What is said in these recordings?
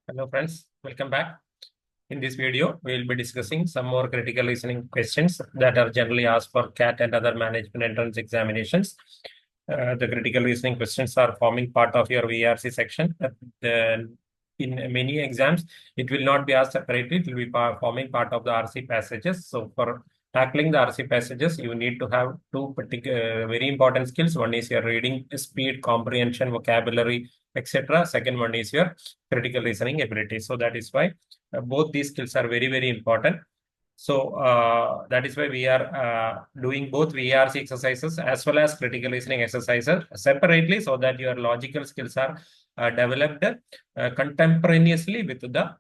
Hello friends, welcome back. In this video, we will be discussing some more critical reasoning questions that are generally asked for CAT and other management entrance examinations. The critical reasoning questions are forming part of your VRC section. In many exams, it will not be asked separately. It will be forming part of the RC passages. So for tackling the RC passages, you need to have two particular very important skills. One is your reading speed, comprehension, vocabulary, etc. Second one is your critical reasoning ability. So that is why both these skills are very, very important. So that is why we are doing both VRC exercises as well as critical reasoning exercises separately so that your logical skills are developed contemporaneously with the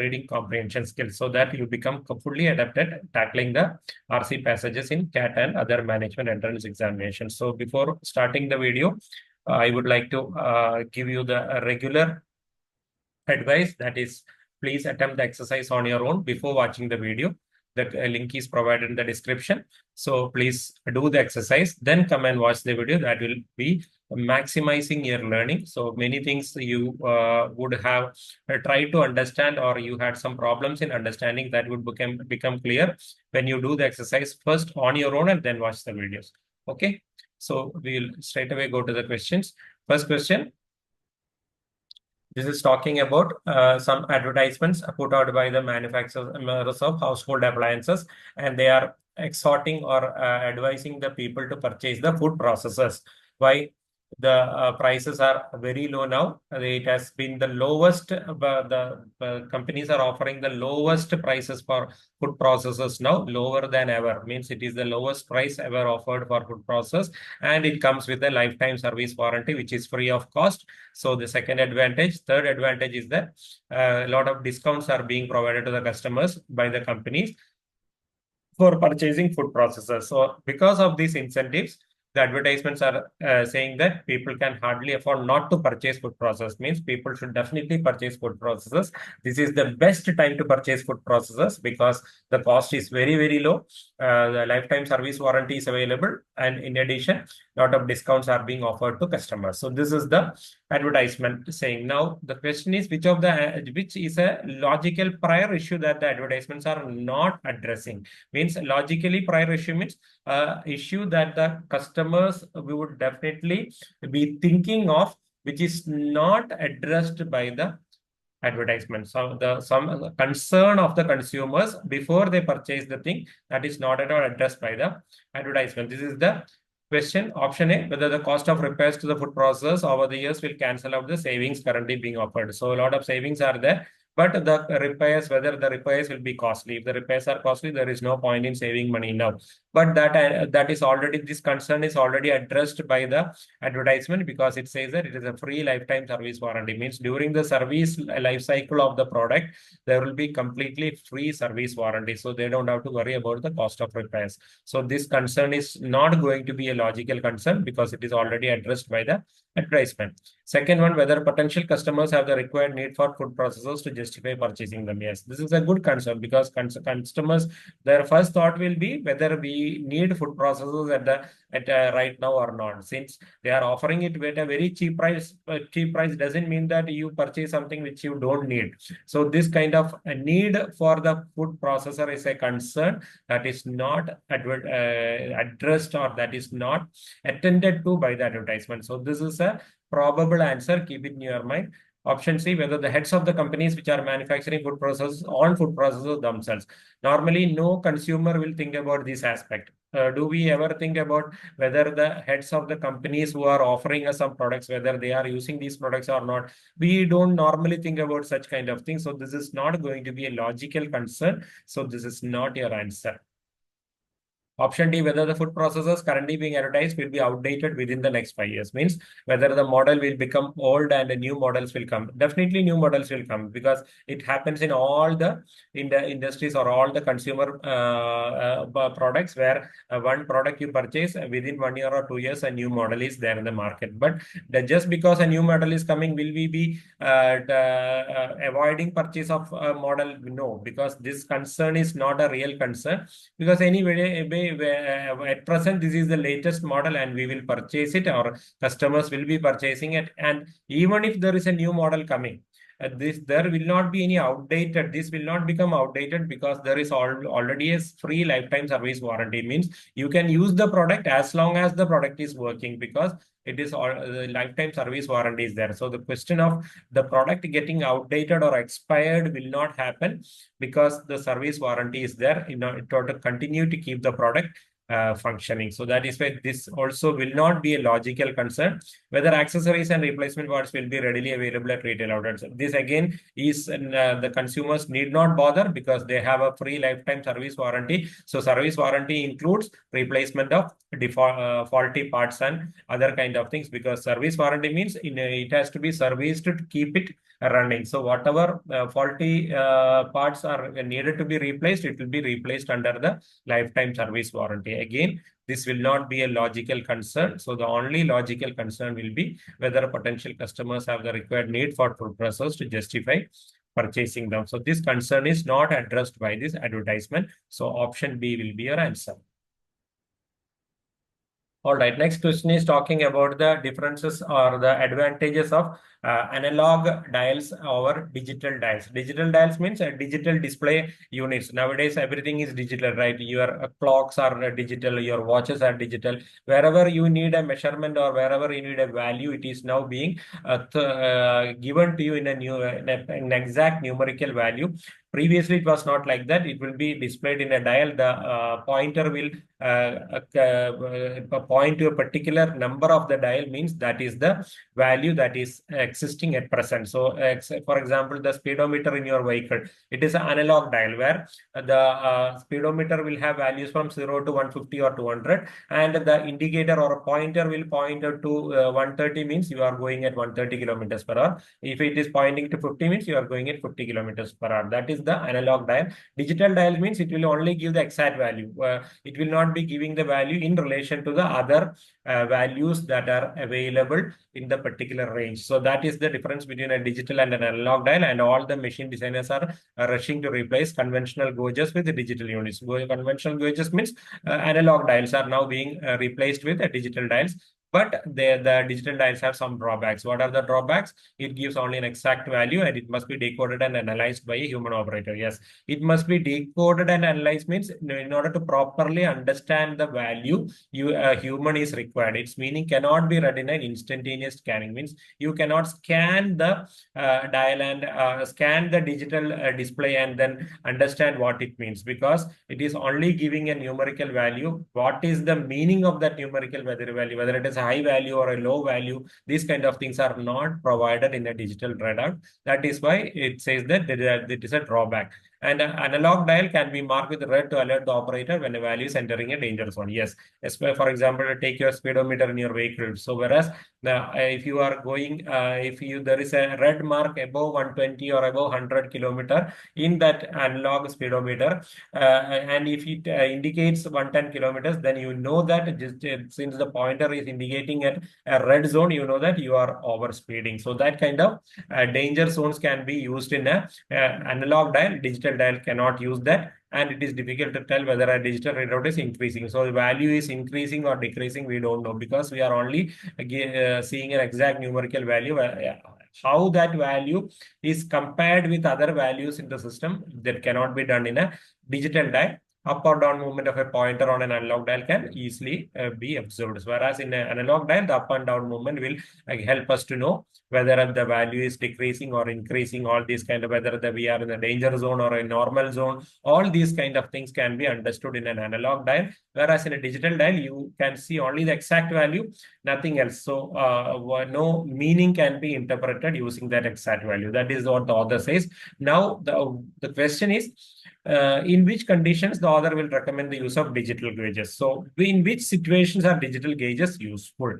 reading comprehension skills so that you become fully adapted tackling the RC passages in CAT and other management entrance examinations. So before starting the video, I would like to give you the regular advice, that is, please attempt the exercise on your own before watching the video. The link is provided in the description. So please do the exercise, then come and watch the video. That will be maximizing your learning. So many things you would have tried to understand, or you had some problems in understanding, that would become clear when you do the exercise first on your own and then watch the videos. Okay, so we'll straight away go to the questions. First question. This is talking about some advertisements put out by the manufacturers of household appliances, and they are exhorting or advising the people to purchase the food processors. Why? The prices are very low now. It has been the lowest. The companies are offering the lowest prices for food processors now, lower than ever. Means it is the lowest price ever offered for food process, and it comes with a lifetime service warranty, which is free of cost. So the second advantage. Third advantage is that a lot of discounts are being provided to the customers by the companies for purchasing food processors. So because of these incentives, the advertisements are saying that people can hardly afford not to purchase food processors. Means people should definitely purchase food processors. This is the best time to purchase food processors because the cost is very, very low. The lifetime service warranty is available, and in addition, a lot of discounts are being offered to customers. So this is the advertisement saying. Now the question is, which is a logical prior issue that the advertisements are not addressing? Means logically prior issue means issue that the customers we would definitely be thinking of, which is not addressed by the advertisement. So some concern of the consumers before they purchase the thing, that is not at all addressed by the advertisement. This is the question. Option A, whether the cost of repairs to the food process over the years will cancel out the savings currently being offered. So a lot of savings are there, but the repairs, whether the repairs will be costly. If the repairs are costly, there is no point in saving money now. But that is already, this concern is already addressed by the advertisement, because it says that it is a free lifetime service warranty. Means during the service life cycle of the product, there will be completely free service warranty. So they don't have to worry about the cost of repairs. So this concern is not going to be a logical concern because it is already addressed by the advertisement. Second one, whether potential customers have the required need for food processors to justify purchasing them. Yes, this is a good concern because customers, their first thought will be whether we need food processors at right now or not. Since they are offering it at a very cheap price, doesn't mean that you purchase something which you don't need. So this kind of a need for the food processor is a concern that is not addressed, or that is not attended to by the advertisement. So this is a probable answer. Keep it in your mind. Option C, whether the heads of the companies which are manufacturing food processors on food processors themselves. Normally, no consumer will think about this aspect. Do we ever think about whether the heads of the companies who are offering us some products, whether they are using these products or not? We don't normally think about such kind of things. So this is not going to be a logical concern. So this is not your answer. Option D, whether the food processors currently being advertised will be outdated within the next 5 years. Means whether the model will become old and new models will come. Definitely new models will come because it happens in all the industries or all the consumer products where one product you purchase within 1 year or 2 years, a new model is there in the market. But just because a new model is coming, will we be avoiding purchase of a model? No, because this concern is not a real concern, because anyway at present, this is the latest model and we will purchase it, or customers will be purchasing it. And even if there is a new model coming, there will not be any outdated. This will not become outdated because there is already a free lifetime service warranty. Means you can use the product as long as the product is working, because it is all the lifetime service warranty is there. So the question of the product getting outdated or expired will not happen, because the service warranty is there in order to continue to keep the product functioning. So that is why this also will not be a logical concern, whether accessories and replacement parts will be readily available at retail outlets. This again is the consumers need not bother, because they have a free lifetime service warranty. So service warranty includes replacement of faulty parts and other kind of things, because service warranty means it has to be serviced to keep it running. So whatever faulty parts are needed to be replaced, it will be replaced under the lifetime service warranty. Again, this will not be a logical concern. So the only logical concern will be whether potential customers have the required need for food processors to justify purchasing them. So this concern is not addressed by this advertisement. So option B will be your answer. All right, next question is talking about the differences or the advantages of analog dials over digital dials. Digital dials means digital display units. Nowadays, everything is digital, right? Your clocks are digital, your watches are digital. Wherever you need a measurement or wherever you need a value, it is now being given to you in an exact numerical value. Previously, it was not like that. It will be displayed in a dial. The pointer will point to a particular number of the dial, means that is the value that is existing at present. So, for example, the speedometer in your vehicle, it is an analog dial where the speedometer will have values from 0 to 150 or 200, and the indicator or a pointer will point to 130, means you are going at 130 kilometers per hour. If it is pointing to 50, means you are going at 50 kilometers per hour. That is the analog dial. Digital dial means it will only give the exact value. It will not be giving the value in relation to the other values that are available in the particular range. So that is the difference between a digital and an analog dial, and all the machine designers are rushing to replace conventional gauges with digital units. Conventional gauges means analog dials are now being replaced with digital dials. But the digital dials have some drawbacks. What are the drawbacks? It gives only an exact value, and it must be decoded and analyzed by a human operator. Yes, it must be decoded and analyzed means in order to properly understand the value, a human is required. Its meaning cannot be read in an instantaneous scanning. Means you cannot scan the dial and scan the digital display and then understand what it means, because it is only giving a numerical value. What is the meaning of that numerical value, whether it is a high value or a low value, these kind of things are not provided in a digital readout. That is why it says that it is a drawback. And an analog dial can be marked with red to alert the operator when a value is entering a danger zone. Yes, for example, take your speedometer in your vehicle. So whereas if you are going, there is a red mark above 120 or above 100 kilometer in that analog speedometer, and if it indicates 110 kilometers, then you know that since the pointer is indicating at a red zone, you know that you are over speeding. So that kind of danger zones can be used in a analog dial. Digital dial cannot use that, and it is difficult to tell whether a digital readout is increasing. So the value is increasing or decreasing, we don't know, because we are only seeing an exact numerical value. How that value is compared with other values in the system, that cannot be done in a digital dial. Up or down movement of a pointer on an analog dial can easily be observed. Whereas in an analog dial, the up and down movement will help us to know whether the value is decreasing or increasing, all these kind of, whether we are in a danger zone or a normal zone, all these kind of things can be understood in an analog dial. Whereas in a digital dial, you can see only the exact value, nothing else. So no meaning can be interpreted using that exact value. That is what the author says. Now, the question is, in which conditions the author will recommend the use of digital gauges. So in which situations are digital gauges useful?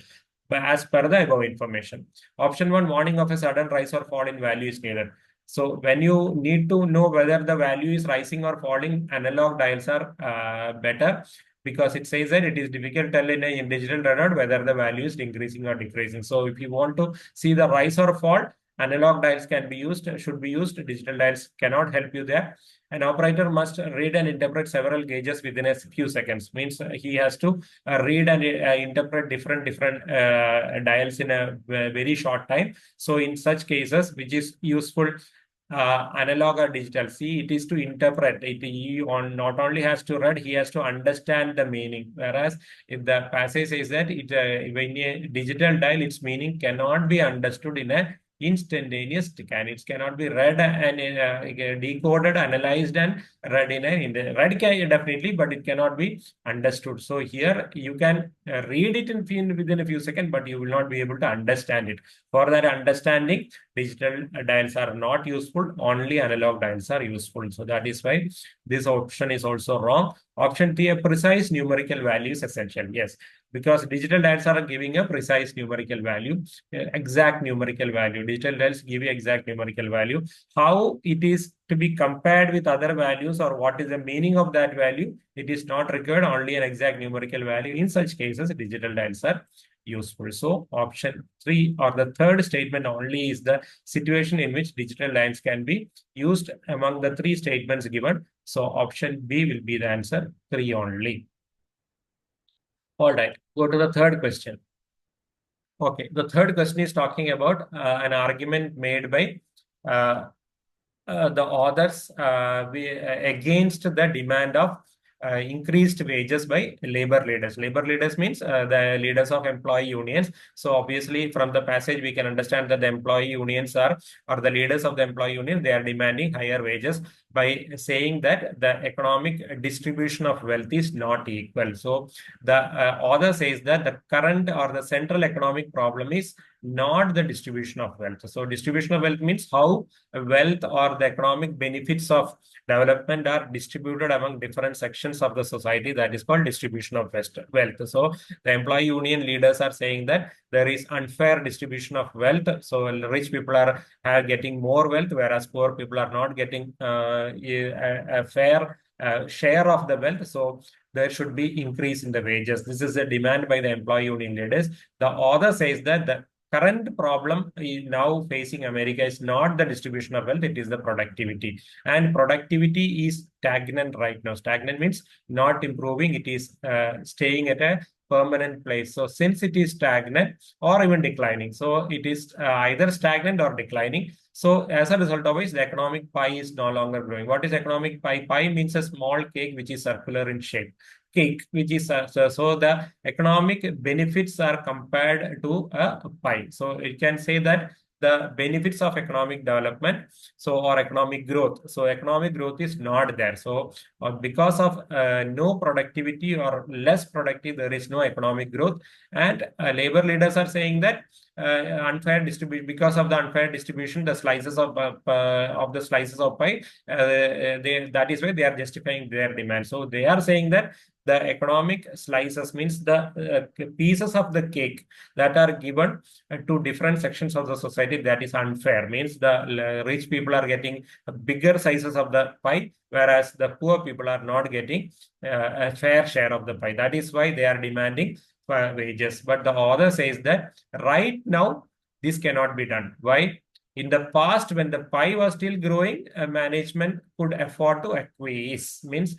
As per the above information. Option 1, warning of a sudden rise or fall in value is needed. So when you need to know whether the value is rising or falling, analog dials are better, because it says that it is difficult to tell in digital readout whether the value is increasing or decreasing. So if you want to see the rise or fall, Analog dials can be used, should be used. Digital dials cannot help you there. An operator must read and interpret several gauges within a few seconds. Means he has to read and interpret different dials in a very short time. So in such cases, which is useful, analog or digital. See, it is to interpret it. He not only has to read, he has to understand the meaning. Whereas if the passage says that when a digital dial, its meaning cannot be understood in a instantaneous scan. It cannot be read and decoded, analyzed, and read in the read can definitely, but it cannot be understood. So here you can read it within a few seconds, but you will not be able to understand it. For that understanding, digital dials are not useful. Only analog dials are useful. So that is why this option is also wrong. Option 3, a precise numerical value is essential. Yes, because digital dials are giving a precise numerical value, exact numerical value. Digital dials give you exact numerical value. How it is to be compared with other values or what is the meaning of that value, it is not required, only an exact numerical value. In such cases, digital dials are useful. So option 3 or the third statement only is the situation in which digital dials can be used among the 3 statements given. So option B will be the answer, 3 only. All right, go to the third question. Okay, the third question is talking about an argument made by the authors against the demand of increased wages by labor leaders. Labor leaders means the leaders of employee unions. So obviously from the passage we can understand that the employee unions are, or the leaders of the employee union, they are demanding higher wages by saying that the economic distribution of wealth is not equal. So the author says that the current or the central economic problem is not the distribution of wealth. So distribution of wealth means how wealth or the economic benefits of development are distributed among different sections of the society. That is called distribution of wealth. So the employee union leaders are saying that there is unfair distribution of wealth. So rich people are getting more wealth, whereas poor people are not getting a fair share of the wealth. So there should be increase in the wages. This is a demand by the employee union leaders. The author says that the current problem now facing America is not the distribution of wealth, it is the productivity. And productivity is stagnant right now. Stagnant means not improving, it is staying at a permanent place. So since it is stagnant or even declining, so it is either stagnant or declining. So as a result of which, the economic pie is no longer growing. What is economic pie? Pie means a small cake which is circular in shape. Cake, which is so the economic benefits are compared to a pie. So it can say that the benefits of economic development, so or economic growth. So economic growth is not there. So because of no productivity or less productive, there is no economic growth. And labor leaders are saying that unfair distribution, because of the unfair distribution, the slices of the slices of pie, that is why they are justifying their demand. So they are saying that the economic slices means the pieces of the cake that are given to different sections of the society, that is unfair. Means the rich people are getting bigger sizes of the pie, whereas the poor people are not getting a fair share of the pie. That is why they are demanding wages. But the author says that right now this cannot be done. Why? In the past, when the pie was still growing, management could afford to acquiesce. Means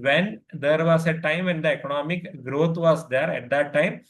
when there was a time when the economic growth was there, at that time,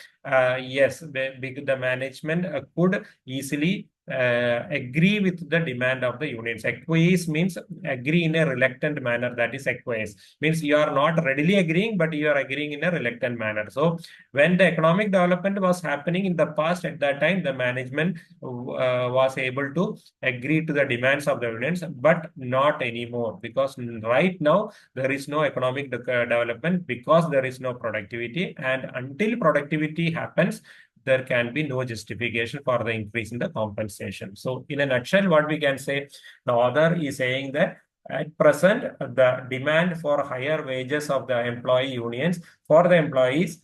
yes, the management could easily agree with the demand of the unions. Acquiesce means agree in a reluctant manner. That is acquiesce. Means you are not readily agreeing, but you are agreeing in a reluctant manner. So when the economic development was happening in the past, at that time, the management was able to agree to the demands of the unions, but not anymore, because right now there is no economic development because there is no productivity, and until productivity happens, there can be no justification for the increase in the compensation. So in a nutshell, what we can say, the author is saying that at present, the demand for higher wages of the employee unions for the employees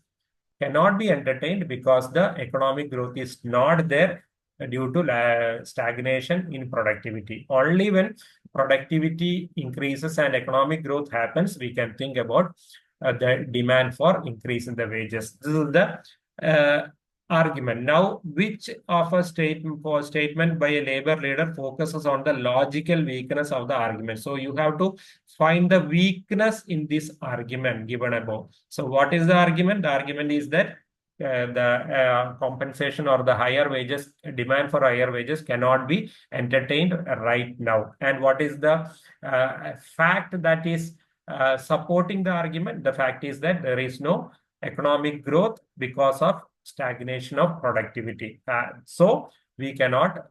cannot be entertained because the economic growth is not there due to stagnation in productivity. Only when productivity increases and economic growth happens, we can think about the demand for increase in the wages. This is the argument. Now, which of a statement by a labor leader focuses on the logical weakness of the argument? So you have to find the weakness in this argument given above. So what is the argument? The argument is that the compensation or the higher wages, demand for higher wages cannot be entertained right now. And what is the fact that is supporting the argument? The fact is that there is no economic growth because of stagnation of productivity. So we cannot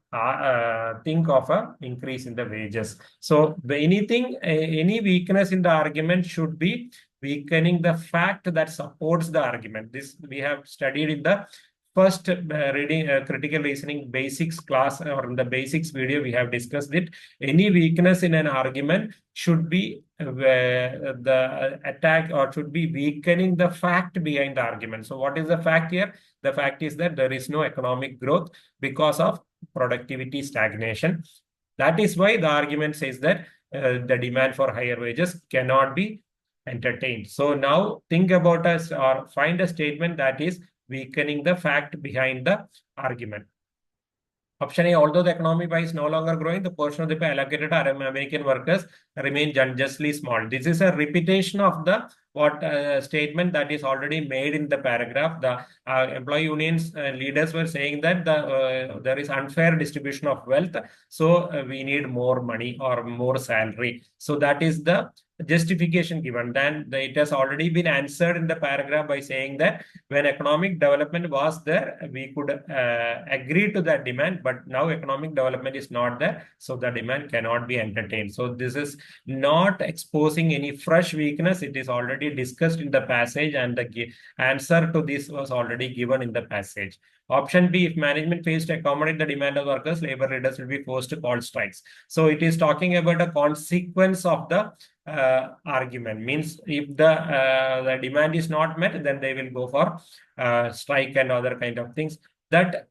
think of an increase in the wages. So any weakness in the argument should be weakening the fact that supports the argument. This we have studied in the first reading critical reasoning basics class, or in the basics video we have discussed it. Any weakness in an argument should be the attack, or should be weakening the fact behind the argument. So what is the fact here? The fact is that there is no economic growth because of productivity stagnation. That is why the argument says that the demand for higher wages cannot be entertained. So now think about us, or find a statement that is weakening the fact behind the argument. Option A, although the economic pie is no longer growing, the portion of the pie allocated to American workers remains unjustly small. This is a repetition of the statement that is already made in the paragraph. The employee unions leaders were saying that there is unfair distribution of wealth, so we need more money or more salary. So that is the justification given. Then it has already been answered in the paragraph by saying that when economic development was there, we could agree to that demand, but now economic development is not there, so the demand cannot be entertained. So this is not exposing any fresh weakness. It is already discussed in the passage, and the answer to this was already given in the passage. Option B, if management fails to accommodate the demand of workers, labor leaders will be forced to call strikes. So it is talking about a consequence of the argument. Means if the demand is not met, then they will go for strike and other kind of things. That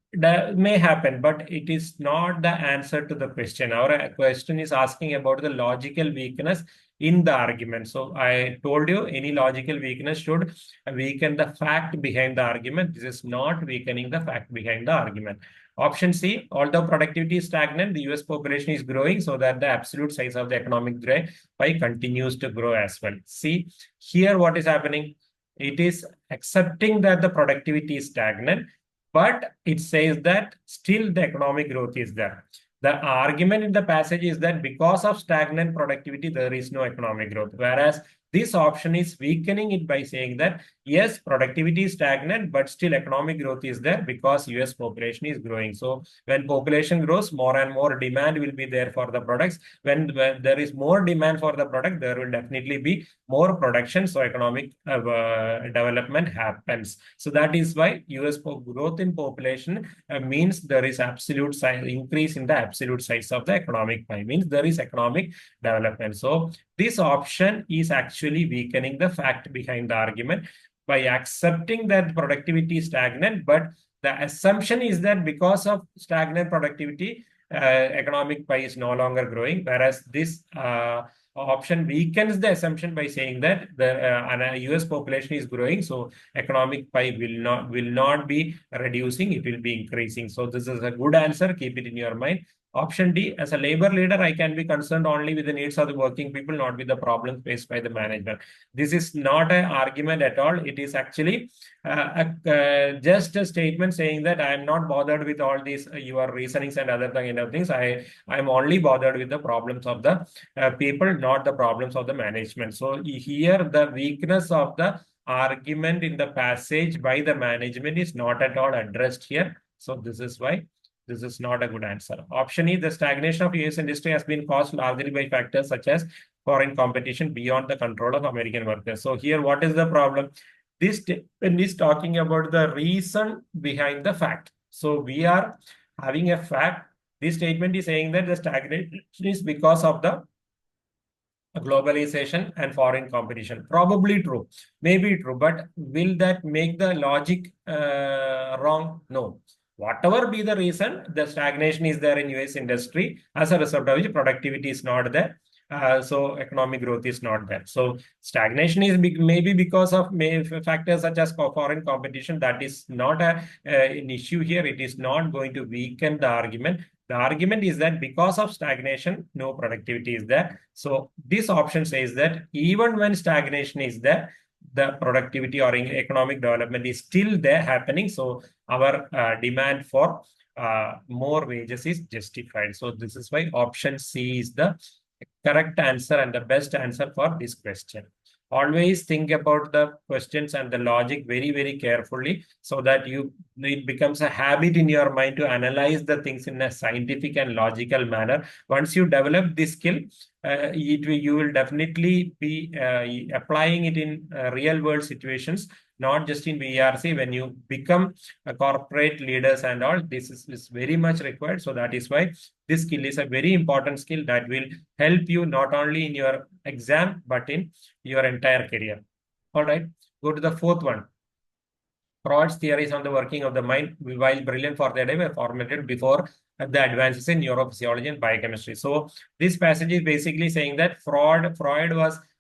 may happen, but it is not the answer to the question. Our question is asking about the logical weakness in the argument. So I told you any logical weakness should weaken the fact behind the argument. This is not weakening the fact behind the argument. Option C, although productivity is stagnant, the US population is growing, so that the absolute size of the economic pie continues to grow as well. See, here what is happening? It is accepting that the productivity is stagnant, but it says that still the economic growth is there. The argument in the passage is that because of stagnant productivity, there is no economic growth. Whereas this option is weakening it by saying that, yes, productivity is stagnant, but still economic growth is there because US population is growing. So when population grows, more and more demand will be there for the products. When there is more demand for the product, there will definitely be more production. So economic development happens. So that is why US growth in population means there is absolute size increase in the absolute size of the economic pie, means there is economic development. So this option is actually weakening the fact behind the argument by accepting that productivity is stagnant, but the assumption is that because of stagnant productivity, economic pie is no longer growing, whereas this option weakens the assumption by saying that the US population is growing, so economic pie will not be reducing, it will be increasing. So this is a good answer. Keep it in your mind. Option D, as a labor leader, I can be concerned only with the needs of the working people, not with the problems faced by the management. This is not an argument at all. It is actually just a statement saying that I am not bothered with all these your reasonings and other kind of things. I am only bothered with the problems of the people, not the problems of the management. So here the weakness of the argument in the passage by the management is not at all addressed here. So this is why this is not a good answer. Option E, the stagnation of US industry has been caused largely by factors such as foreign competition beyond the control of American workers. So here, what is the problem? This statement is talking about the reason behind the fact. So we are having a fact. This statement is saying that the stagnation is because of the globalization and foreign competition. Probably true, maybe true, but will that make the logic wrong? No. Whatever be the reason, the stagnation is there in US industry, as a result of which productivity is not there. So economic growth is not there. So stagnation is maybe because of factors such as foreign competition. That is not an issue here. It is not going to weaken the argument. The argument is that because of stagnation, no productivity is there. So this option says that even when stagnation is there, the productivity or economic development is still there happening. So our demand for more wages is justified. So this is why option C is the correct answer and the best answer for this question. Always think about the questions and the logic very, very carefully so that it becomes a habit in your mind to analyze the things in a scientific and logical manner. Once you develop this skill, you will definitely be applying it in real world situations, not just in VRC. When you become a corporate leaders and all, this is very much required. So that is why this skill is a very important skill that will help you not only in your exam, but in your entire career. All right, go to the fourth one. Freud's theories on the working of the mind, while brilliant for their day, were formulated before the advances in neurophysiology and biochemistry. So this passage is basically saying that Freud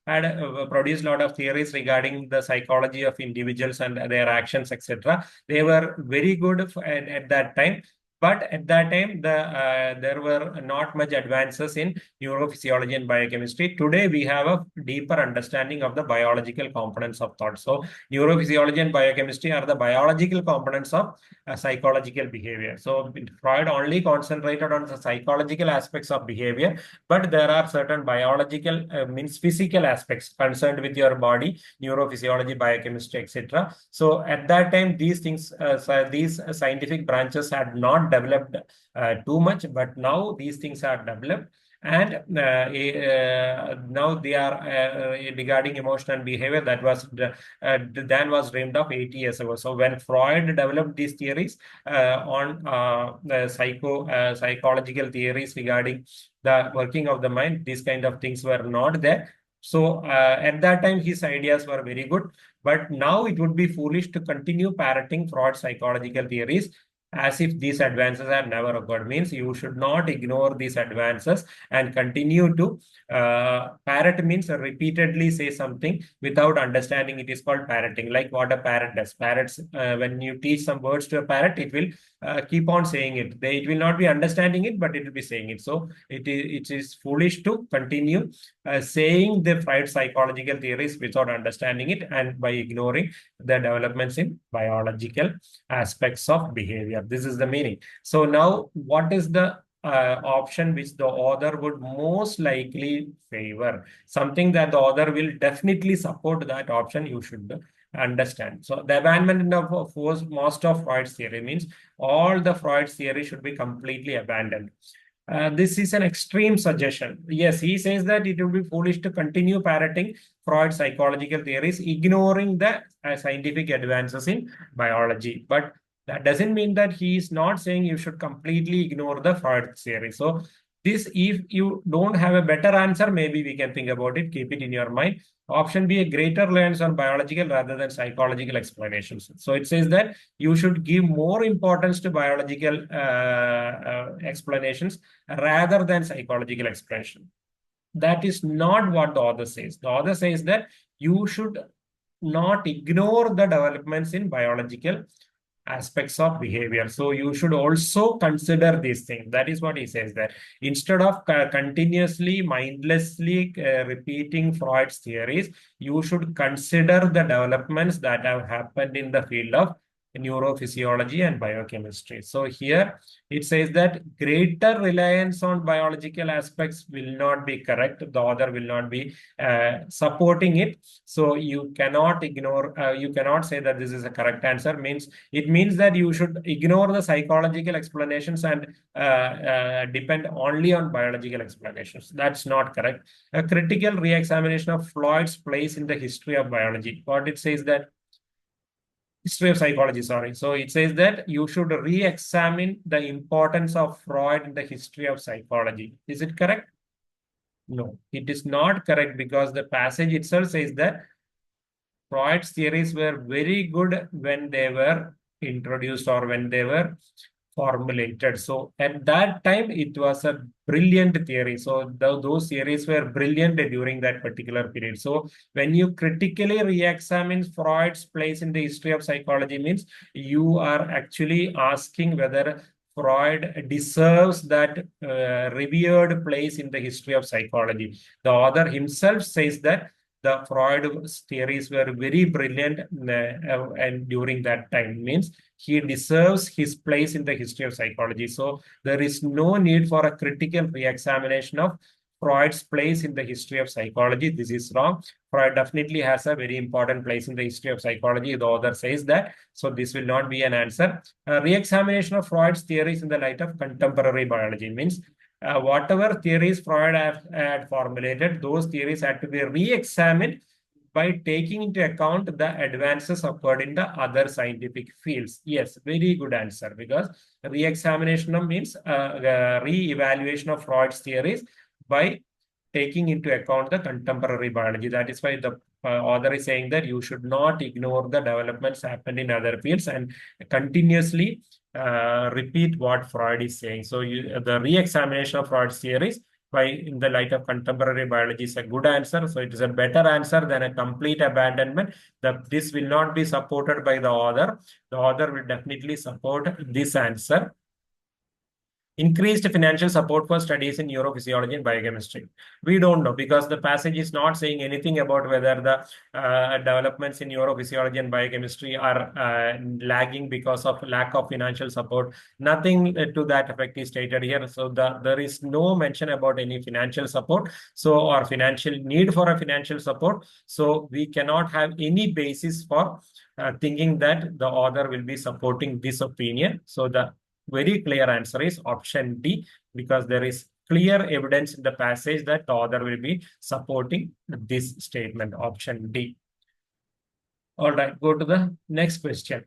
had produced a lot of theories regarding the psychology of individuals and their actions, etc. They were very good at that time. But at that time, there were not much advances in neurophysiology and biochemistry. Today, we have a deeper understanding of the biological components of thought. So neurophysiology and biochemistry are the biological components of psychological behavior. So Freud only concentrated on the psychological aspects of behavior, but there are certain biological, means physical aspects concerned with your body, neurophysiology, biochemistry, etc. So at that time, these things, these scientific branches had not developed too much, but now these things are developed. And now they are regarding emotion and behavior that was Dan was dreamed of 80 years ago. So when Freud developed these theories on psychological theories regarding the working of the mind, these kind of things were not there. So at that time, his ideas were very good. But now it would be foolish to continue parroting Freud's psychological theories as if these advances have never occurred. Means you should not ignore these advances and continue to parrot means repeatedly say something without understanding. It is called parroting, like what a parrot does. Parrots, when you teach some words to a parrot, it will keep on saying it. It will not be understanding it, but it will be saying it. So it is foolish to continue saying the Freud psychological theories without understanding it and by ignoring the developments in biological aspects of behavior. This is the meaning. So now, what is the option which the author would most likely favor? Something that the author will definitely support that option, you should understand. So the abandonment of most of Freud's theory means all the Freud's theory should be completely abandoned. This is an extreme suggestion. Yes, he says that it would be foolish to continue parroting Freud's psychological theories, ignoring the scientific advances in biology. But that doesn't mean that he is not saying you should completely ignore the Freud theory. So this, if you don't have a better answer, maybe we can think about it, keep it in your mind. Option B, a greater reliance on biological rather than psychological explanations. So it says that you should give more importance to biological explanations rather than psychological explanation. That is not what the author says. The author says that you should not ignore the developments in biological aspects of behavior. So you should also consider these things. That is what he says, that instead of continuously, mindlessly repeating Freud's theories, you should consider the developments that have happened in the field of neurophysiology and biochemistry. So here it says that greater reliance on biological aspects will not be correct. The author will not be supporting it. So you cannot ignore, you cannot say that this is a correct answer. It means that you should ignore the psychological explanations and depend only on biological explanations. That's not correct. A critical re-examination of Freud's place in the history of biology. What it says that history of psychology, sorry. So it says that you should re-examine the importance of Freud in the history of psychology. Is it correct? No, it is not correct, because the passage itself says that Freud's theories were very good when they were introduced or when they were formulated. So at that time, it was a brilliant theory. So those theories were brilliant during that particular period. So when you critically re-examine Freud's place in the history of psychology, means you are actually asking whether Freud deserves that revered place in the history of psychology. The author himself says that the Freud's theories were very brilliant and during that time, means he deserves his place in the history of psychology. So there is no need for a critical re-examination of Freud's place in the history of psychology. This is wrong. Freud definitely has a very important place in the history of psychology. The author says that. So this will not be an answer. Re-examination of Freud's theories in the light of contemporary biology means whatever theories Freud had formulated, those theories had to be re-examined by taking into account the advances occurred in the other scientific fields. Yes, very good answer, because re-examination means re-evaluation of Freud's theories by taking into account the contemporary biology. That is why the author is saying that you should not ignore the developments happened in other fields and continuously repeat what Freud is saying. So the re-examination of Freud's theories by in the light of contemporary biology is a good answer. So it is a better answer than a complete abandonment. This will not be supported by the author. The author will definitely support this answer. Increased financial support for studies in neurophysiology and biochemistry. We don't know, because the passage is not saying anything about whether the developments in neurophysiology and biochemistry are lagging because of lack of financial support. Nothing to that effect is stated here. So there is no mention about any financial support. So, or financial need for a financial support. So we cannot have any basis for thinking that the author will be supporting this opinion. So the very clear answer is option D, because there is clear evidence in the passage that the author will be supporting this statement, option D. All right, go to the next question.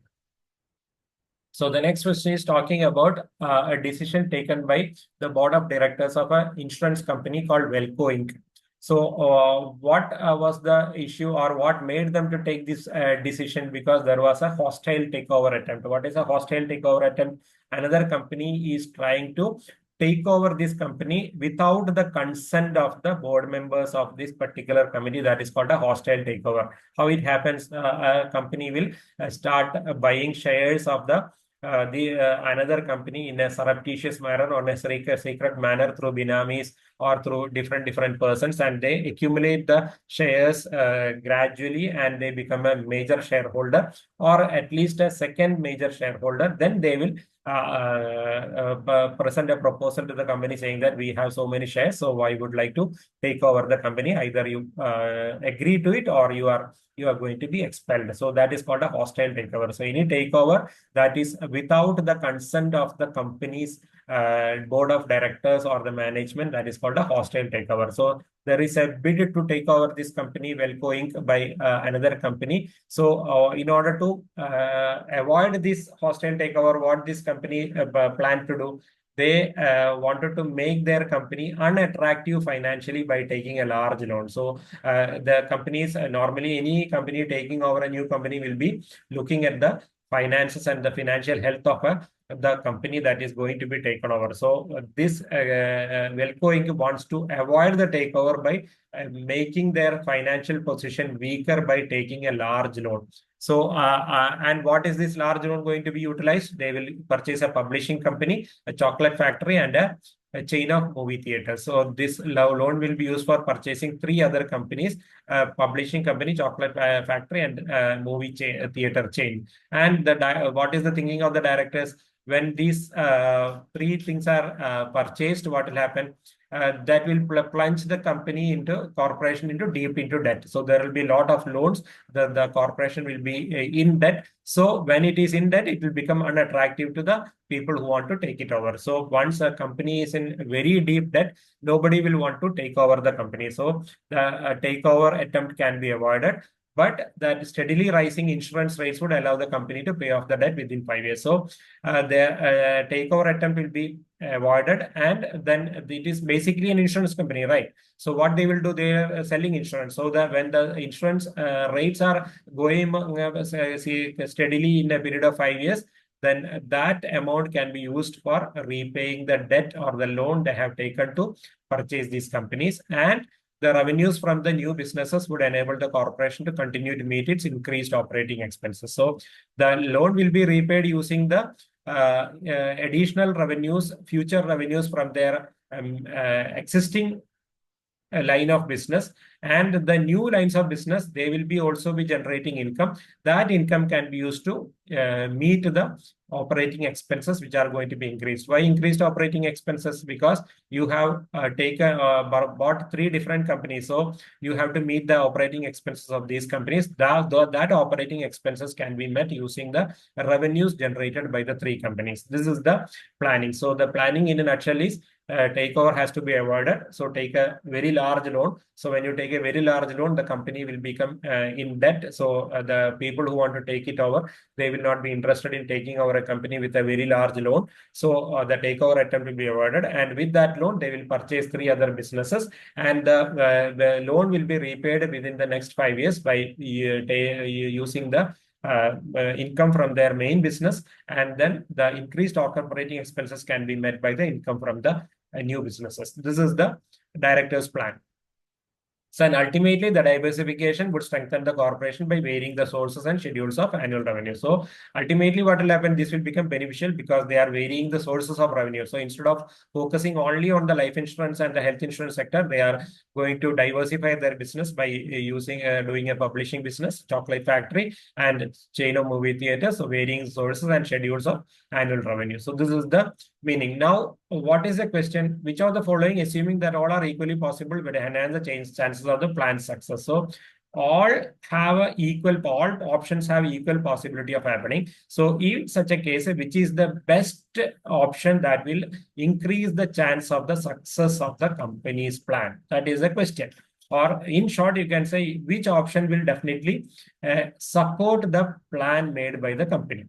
So the next question is talking about a decision taken by the board of directors of an insurance company called Velco Inc. So what was the issue, or what made them to take this decision? Because there was a hostile takeover attempt. What is a hostile takeover attempt? Another company is trying to take over this company without the consent of the board members of this particular committee. That is called a hostile takeover. How it happens? A company will start buying shares of the another company in a surreptitious manner or in a secret manner through binamis or through different persons, and they accumulate the shares gradually, and they become a major shareholder or at least a second major shareholder. Then they will present a proposal to the company saying that we have so many shares, so I would like to take over the company. Either you agree to it or you are going to be expelled. So that is called a hostile takeover. So any takeover that is without the consent of the company's board of directors or the management, that is called a hostile takeover. So there is a bid to take over this company, Velco Inc., by another company. So in order to avoid this hostile takeover, what this company planned to do, they wanted to make their company unattractive financially by taking a large loan. So the companies, normally any company taking over a new company will be looking at the finances and the financial health of the company that is going to be taken over. So this Velco Inc. wants to avoid the takeover by making their financial position weaker by taking a large loan. So, and what is this large loan going to be utilized? They will purchase a publishing company, a chocolate factory, and a chain of movie theaters. So this loan will be used for purchasing three other companies, publishing company, chocolate factory, and movie theater chain. And what is the thinking of the directors? When these three things are purchased, what will happen? That will plunge the company into corporation into deep into debt. So there will be a lot of loans. The corporation will be in debt. So when it is in debt, it will become unattractive to the people who want to take it over. So once a company is in very deep debt, nobody will want to take over the company. So the takeover attempt can be avoided. But that steadily rising insurance rates would allow the company to pay off the debt within 5 years. So the takeover attempt will be avoided, and then it is basically an insurance company, right? So what they will do, they are selling insurance. So that when the insurance rates are going steadily in a period of 5 years, then that amount can be used for repaying the debt or the loan they have taken to purchase these companies. And the revenues from the new businesses would enable the corporation to continue to meet its increased operating expenses. So the loan will be repaid using the additional revenues, future revenues from their existing line of business, and the new lines of business, they will be also be generating income. That income can be used to meet the operating expenses which are going to be increased. Why increased operating expenses? Because you have bought three different companies, so you have to meet the operating expenses of these companies. That operating expenses can be met using the revenues generated by the three companies. This is the planning. So the planning in a nutshell is takeover has to be avoided. So take a very large loan. So when you take a very large loan, the company will become in debt. So the people who want to take it over, they will not be interested in taking over a company with a very large loan. So the takeover attempt will be avoided. And with that loan, they will purchase three other businesses. And the loan will be repaid within the next 5 years by using the income from their main business, and then the increased operating expenses can be met by the income from the new businesses. This is the director's plan. So, and ultimately, the diversification would strengthen the corporation by varying the sources and schedules of annual revenue. So, ultimately, what will happen? This will become beneficial because they are varying the sources of revenue. So, instead of focusing only on the life insurance and the health insurance sector, they are going to diversify their business by using doing a publishing business, chocolate factory, and chain of movie theaters. So, varying sources and schedules of annual revenue. So, this is the meaning. Now, what is the question? Which of the following, assuming that all are equally possible, would enhance the chances of the plan's success? So all options have equal possibility of happening. So in such a case, which is the best option that will increase the chance of the success of the company's plan? That is the question. Or in short, you can say which option will definitely support the plan made by the company.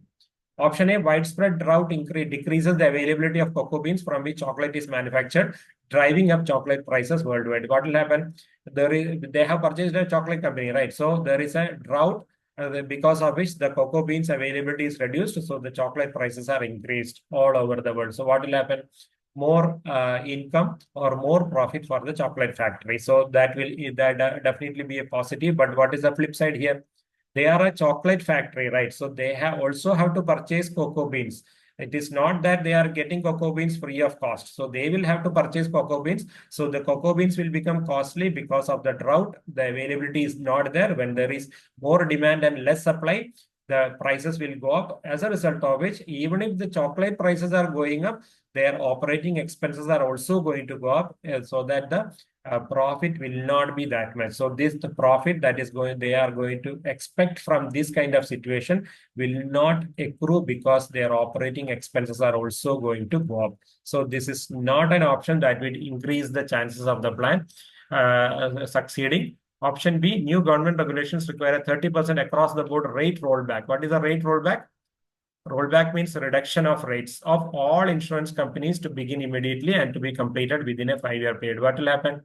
Option A, widespread drought decreases the availability of cocoa beans from which chocolate is manufactured, driving up chocolate prices worldwide. What will happen? They have purchased a chocolate company, right? So there is a drought because of which the cocoa beans availability is reduced. So the chocolate prices are increased all over the world. So what will happen? More income or more profit for the chocolate factory. So that will definitely be a positive. But what is the flip side here? They are a chocolate factory, right? So they also have to purchase cocoa beans. It is not that they are getting cocoa beans free of cost. So they will have to purchase cocoa beans. So the cocoa beans will become costly because of the drought. The availability is not there. When there is more demand and less supply, the prices will go up. As a result of which, even if the chocolate prices are going up, their operating expenses are also going to go up, so that the profit will not be that much. So the profit that is they are going to expect from this kind of situation will not accrue because their operating expenses are also going to go up. So this is not an option that will increase the chances of the plan succeeding. Option B, new government regulations require a 30% across the board rate rollback. What is a rate rollback? Rollback means reduction of rates of all insurance companies to begin immediately and to be completed within a 5-year period. What will happen?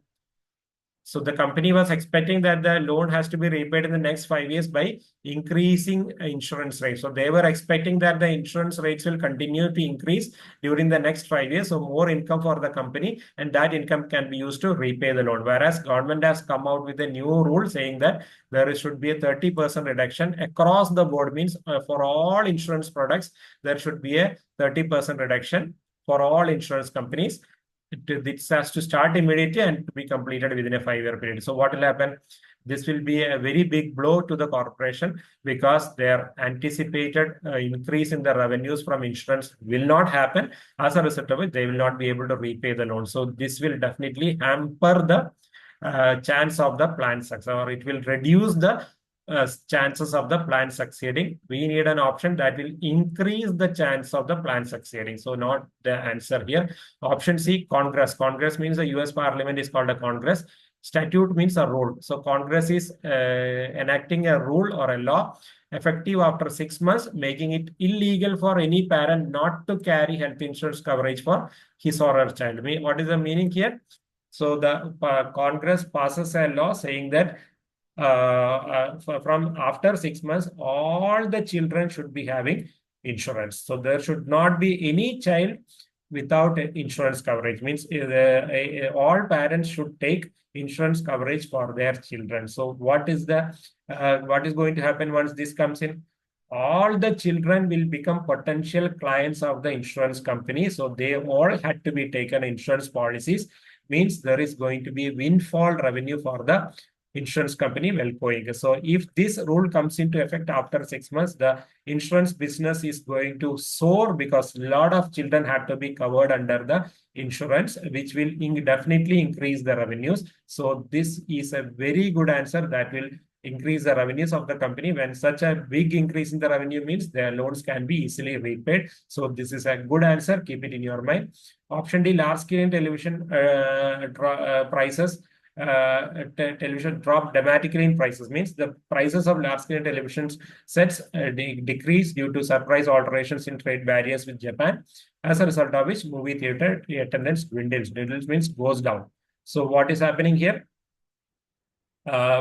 So the company was expecting that the loan has to be repaid in the next 5 years by increasing insurance rates. So they were expecting that the insurance rates will continue to increase during the next 5 years. So more income for the company, and that income can be used to repay the loan. Whereas government has come out with a new rule saying that there should be a 30% reduction across the board, means for all insurance products, there should be a 30% reduction for all insurance companies. It has to start immediately and to be completed within a 5-year period. So what will happen? This will be a very big blow to the corporation because their anticipated increase in the revenues from insurance will not happen. As a result of it, they will not be able to repay the loan. So this will definitely hamper the chance of the plan success, or it will reduce the chances of the plan succeeding. We need an option that will increase the chance of the plan succeeding. So not the answer here. Option C, Congress. Congress means the US Parliament is called a Congress. Statute means a rule. So Congress is enacting a rule or a law effective after 6 months, making it illegal for any parent not to carry health insurance coverage for his or her child. What is the meaning here? So the Congress passes a law saying that from after 6 months, all the children should be having insurance. So there should not be any child without insurance coverage. Means all parents should take insurance coverage for their children. So what is going to happen once this comes in? All the children will become potential clients of the insurance company. So they all had to be taken insurance policies. Means there is going to be windfall revenue for the insurance company well going. So if this rule comes into effect after 6 months, the insurance business is going to soar because a lot of children have to be covered under the insurance, which will definitely increase the revenues. So this is a very good answer that will increase the revenues of the company. When such a big increase in the revenue means their loans can be easily repaid. So this is a good answer. Keep it in your mind. Option D, large screen television prices. Television drop dramatically in prices, means the prices of large screen television sets decrease due to surprise alterations in trade barriers with Japan, as a result of which movie theater attendance dwindles. Dwindles means goes down. So what is happening here?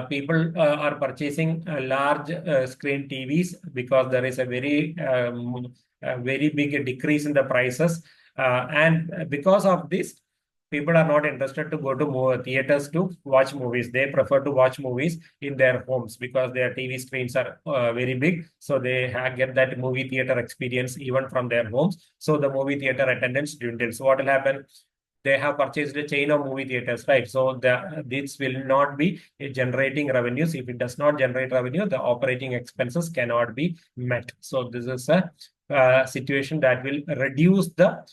People are purchasing large screen TVs because there is a very big decrease in the prices, and because of this, people are not interested to go to more theaters to watch movies. They prefer to watch movies in their homes because their TV screens are very big. So they get that movie theater experience even from their homes. So the movie theater attendance dwindles. So what will happen? They have purchased a chain of movie theaters, right? So this will not be generating revenues. If it does not generate revenue, the operating expenses cannot be met. So this is a situation that will reduce the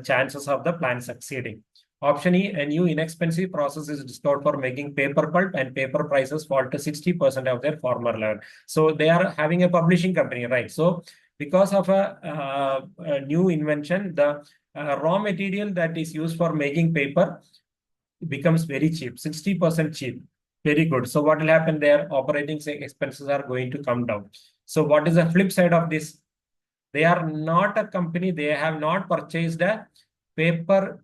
chances of the plan succeeding. Option E, a new inexpensive process is discovered for making paper pulp and paper prices fall to 60% of their former level. So they are having a publishing company, right? So because of a new invention, the raw material that is used for making paper becomes very cheap, 60% cheap. Very good. So what will happen there? Operating expenses are going to come down. So what is the flip side of this? They are not a company. They have not purchased a paper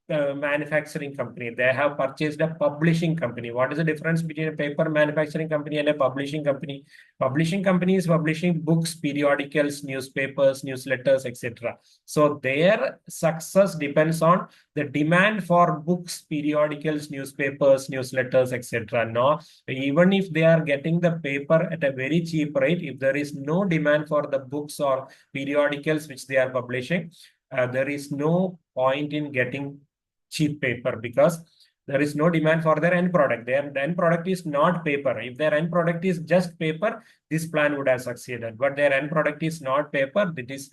manufacturing company. They have purchased a publishing company. What is the difference between a paper manufacturing company and a publishing company? Publishing company is publishing books, periodicals, newspapers, newsletters, etc. So their success depends on the demand for books, periodicals, newspapers, newsletters, etc. Now, even if they are getting the paper at a very cheap rate, if there is no demand for the books or periodicals which they are publishing, there is no point in getting cheap paper because there is no demand for their end product. Their end product is not paper. If their end product is just paper, this plan would have succeeded. But their end product is not paper, it is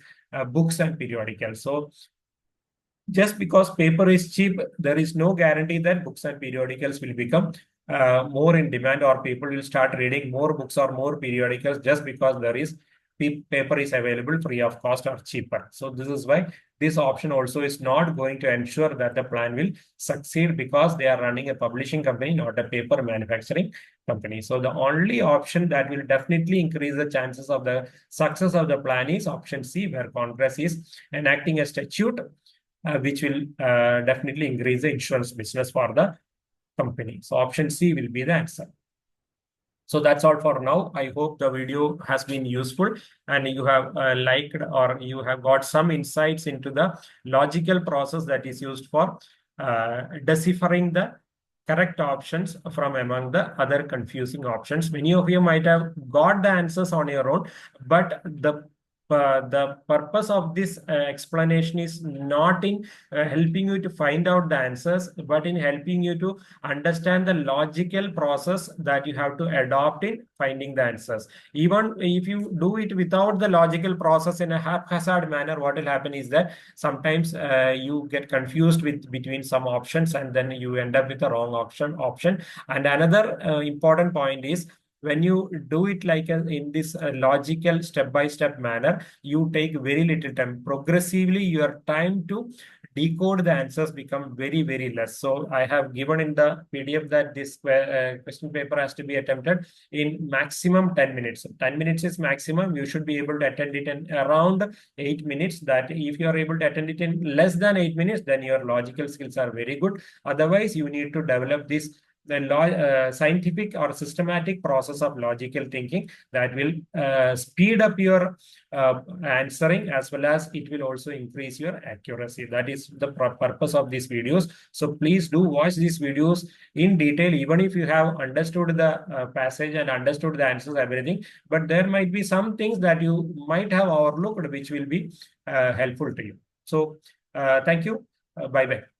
books and periodicals. So just because paper is cheap, there is no guarantee that books and periodicals will become more in demand, or people will start reading more books or more periodicals just because there is paper is available free of cost or cheaper. So this is why this option also is not going to ensure that the plan will succeed because they are running a publishing company, not a paper manufacturing company. So the only option that will definitely increase the chances of the success of the plan is option C, where Congress is enacting a statute which will definitely increase the insurance business for the company. So option C will be the answer. So that's all for now. I hope the video has been useful and you have liked or you have got some insights into the logical process that is used for deciphering the correct options from among the other confusing options. Many of you might have got the answers on your own, but the purpose of this explanation is not in helping you to find out the answers, but in helping you to understand the logical process that you have to adopt in finding the answers. Even if you do it without the logical process in a haphazard manner, what will happen is that sometimes you get confused between some options and then you end up with the wrong option. And another important point is, when you do it like in this logical step-by-step manner, you take very little time. Progressively, your time to decode the answers become very, very less. So I have given in the PDF that this question paper has to be attempted in maximum 10 minutes. 10 minutes is maximum. You should be able to attend it in around 8 minutes. That if you are able to attend it in less than 8 minutes, then your logical skills are very good. Otherwise, you need to develop this the scientific or systematic process of logical thinking that will speed up your answering, as well as it will also increase your accuracy. That is the purpose of these videos. So please do watch these videos in detail, even if you have understood the passage and understood the answers, everything. But there might be some things that you might have overlooked, which will be helpful to you. So thank you. Bye bye.